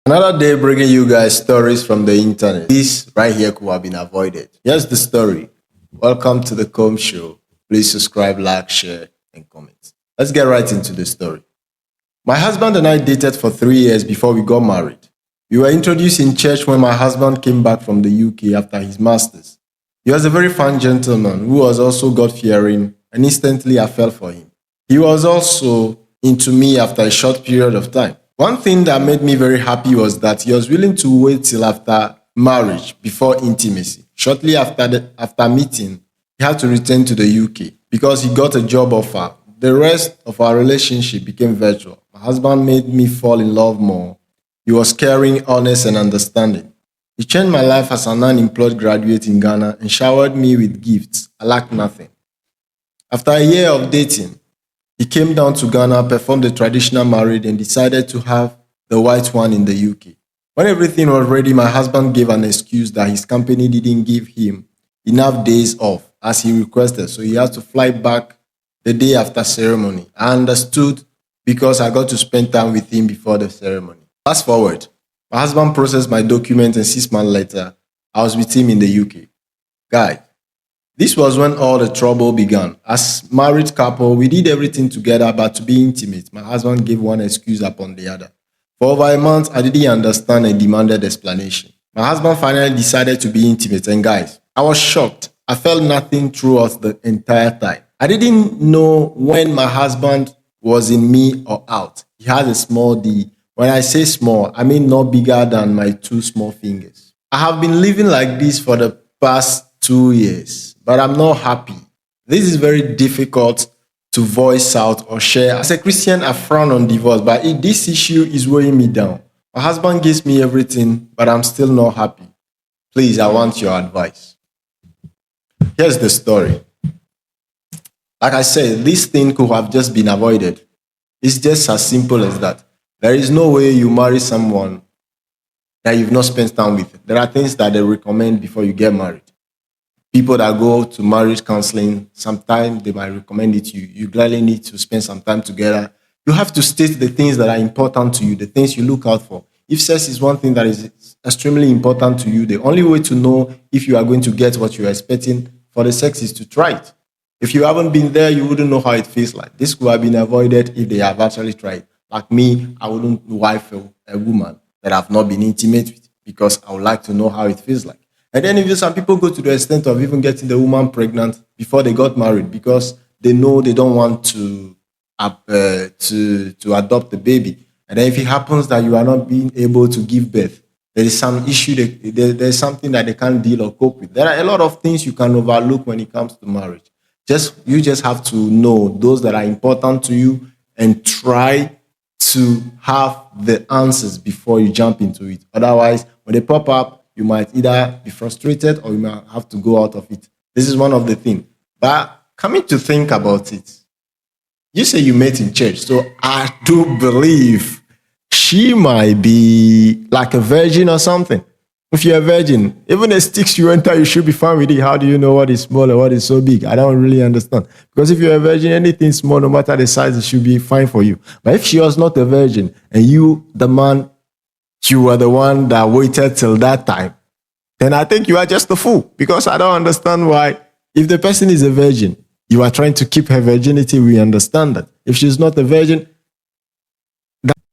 Another day bringing you guys stories from the internet. This right here could have been avoided. Here's the story. Welcome to the Comb Show. Please subscribe, like, share, and comment. Let's get right into the story. My husband and I dated for 3 years before we got married. We were introduced in church when my husband came back from the UK after his master's. He was a very fine gentleman who was also God-fearing, and instantly I fell for him. He was also into me after a short period of time. One thing that made me very happy was that he was willing to wait till after marriage before intimacy. Shortly after meeting, he had to return to the UK because he got a job offer. The rest of our relationship became virtual. My husband made me fall in love more. He was caring, honest, and understanding. He changed my life as an unemployed graduate in Ghana and showered me with gifts. I lacked nothing. After a year of dating, he came down to Ghana, performed the traditional marriage, and decided to have the white one in the UK. When everything was ready, my husband gave an excuse that his company didn't give him enough days off as he requested, so he had to fly back the day after ceremony. I understood because I got to spend time with him before the ceremony. Fast forward, my husband processed my documents, and 6 months later, I was with him in the UK. Guys, this was when all the trouble began. As married couple, we did everything together, but to be intimate, my husband gave one excuse upon the other. For over a month, I didn't understand and demanded explanation. My husband finally decided to be intimate, and guys, I was shocked. I felt nothing throughout the entire time. I didn't know when my husband was in me or out. He has a small D. When I say small, I mean not bigger than my 2 small fingers. I have been living like this for the past 2 years, but I'm not happy. This is very difficult to voice out or share. As a Christian, I frown on divorce, but this issue is weighing me down. My husband gives me everything, but I'm still not happy. Please, I want your advice. Here's the story. Like I said, this thing could have just been avoided. It's just as simple as that. There is no way you marry someone that you've not spent time with. There are things that they recommend before you get married. People that go to marriage counseling, sometimes they might recommend it to you. You gladly need to spend some time together. You have to state the things that are important to you, the things you look out for. If sex is one thing that is extremely important to you, the only way to know if you are going to get what you are expecting for the sex is to try it. If you haven't been there, you wouldn't know how it feels like. This could have been avoided if they have actually tried. Like me, I wouldn't wife a woman that I've not been intimate with because I would like to know how it feels like. And then even some people go to the extent of even getting the woman pregnant before they got married because they know they don't want to adopt the baby. And then if it happens that you are not being able to give birth, there is some issue, there's something that they can't deal or cope with. There are a lot of things you can overlook when it comes to marriage. You just have to know those that are important to you and try to have the answers before you jump into it. Otherwise, when they pop up, you might either be frustrated or you might have to go out of it. This is one of the things. But coming to think about it, you say you met in church, so I do believe she might be like a virgin or something. If you're a virgin, even the sticks you enter, you should be fine with it. How do you know what is small and what is so big? I don't really understand. Because if you're a virgin, anything small, no matter the size, it should be fine for you. But if she was not a virgin and you, the man, you were the one that waited till that time, then I think you are just a fool. Because I don't understand why, if the person is a virgin, you are trying to keep her virginity, we understand that. If she's not a virgin,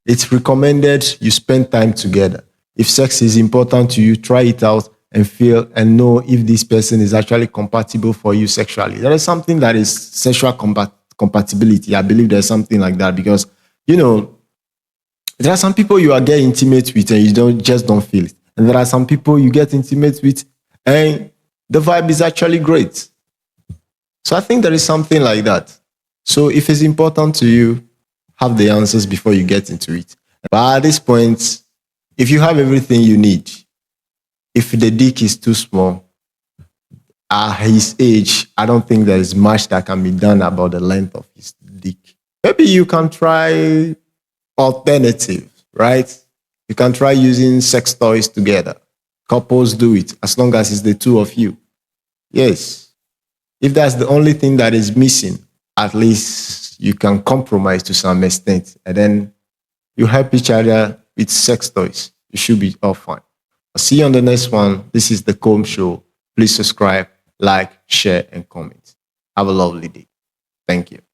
it's recommended you spend time together. If sex is important to you, try it out and feel and know if this person is actually compatible for you sexually. There is something that is sexual compatibility. I believe there's something like that because, there are some people you are getting intimate with and you just don't feel it. And there are some people you get intimate with and the vibe is actually great. So I think there is something like that. So if it's important to you, have the answers before you get into it. But at this point, if you have everything you need, if the dick is too small, at his age, I don't think there is much that can be done about the length of his dick. Maybe you can try alternatives, right? You can try using sex toys together. Couples do it as long as it's the two of you. Yes. If that's the only thing that is missing, at least you can compromise to some extent. And then you help each other with sex toys. You should be all fine. I'll see you on the next one. This is the Comb Show. Please subscribe, like, share, and comment. Have a lovely day. Thank you.